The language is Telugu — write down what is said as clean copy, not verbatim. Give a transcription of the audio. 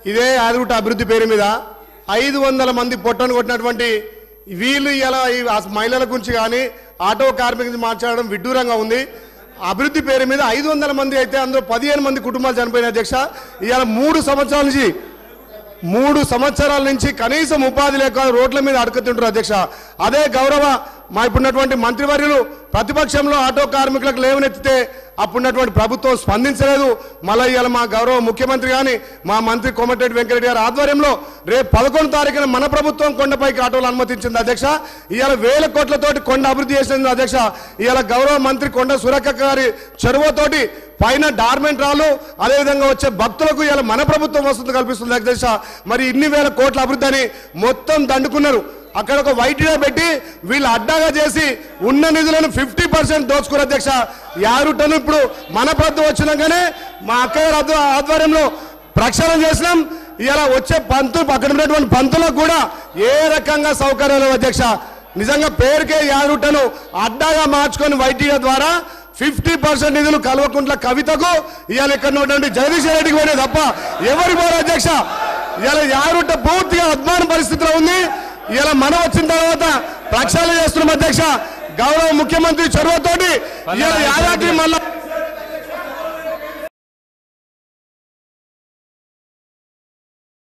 ఇదే యాదగుట్ట అభివృద్ధి పేరు మీద 500 మంది పొట్టను కొట్టినటువంటి వీళ్ళు ఇలా మహిళల గురించి కానీ ఆటో కార్మికుల గురించి మాట్లాడడం విడ్డూరంగా ఉంది. అభివృద్ధి పేరు మీద 500 మంది అయితే అందులో 15 మంది కుటుంబాలు చనిపోయిన అధ్యక్ష. ఇవాళ 3 సంవత్సరాల నుంచి కనీసం ఉపాధి లేక రోడ్ల మీద అడుగుతుంటారు అధ్యక్ష. అదే గౌరవ మా ఇప్పుడున్నటువంటి మంత్రివర్యులు ప్రతిపక్షంలో ఆటో కార్మికులకు లేవనెత్తితే అప్పుడున్నటువంటి ప్రభుత్వం స్పందించలేదు. మళ్ళీ ఇవాళ మా గౌరవ ముఖ్యమంత్రి కానీ మా మంత్రి కోమటిరెడ్డి వెంకటరెడ్డి గారి ఆధ్వర్యంలో రేపు 11వ తారీఖున మన ప్రభుత్వం కొండపైకి ఆటోలు అనుమతించింది అధ్యక్ష. ఇవాళ 1000 కోట్లతోటి కొండ అభివృద్ధి చేసింది అధ్యక్ష. ఇవాళ గౌరవ మంత్రి కొండ సురేఖ గారి చొరవతోటి పైన డార్మెంట్ రాళ్ళు అదేవిధంగా వచ్చే భక్తులకు ఇలా మన ప్రభుత్వం వసతి కల్పిస్తుంది అధ్యక్ష. మరి ఇన్ని 1000 కోట్ల అభివృద్ధి అని మొత్తం దండుకున్నారు. అక్కడ ఒక వైటీగా పెట్టి వీళ్ళు అడ్డాగా చేసి ఉన్న నిధులను 50% దోచుకున్నారు అధ్యక్ష. యారుటను ఇప్పుడు మన ప్రభుత్వం వచ్చినాకనే మా అక్కయ్య ఆధ్వర్యంలో ప్రక్షాళన చేసినాం. ఇలా వచ్చే పంతులు అక్కడ ఉన్నటువంటి పంతులకు కూడా ఏ రకంగా సౌకర్యాలు అధ్యక్ష. నిజంగా పేరుకే యారుటను అడ్డాగా మార్చుకొని వైటీగా ద్వారా 50% నిధులు కల్వకుంట్ల కవితకు ఇవాళ ఇక్కడ ఉన్నటువంటి జగదీష్ రెడ్డికి పోయినా తప్ప ఎవరు పోరు అధ్యక్ష. ఇవాళ యారుట పూర్తిగా అద్మాన పరిస్థితిలో ఉంది. ఇలా మనం వచ్చిన తర్వాత ప్రక్షాళన చేస్తున్నాం అధ్యక్ష. గౌరవ ముఖ్యమంత్రి చొరవతోటి ఇలా యాదాద్రి మళ్ళా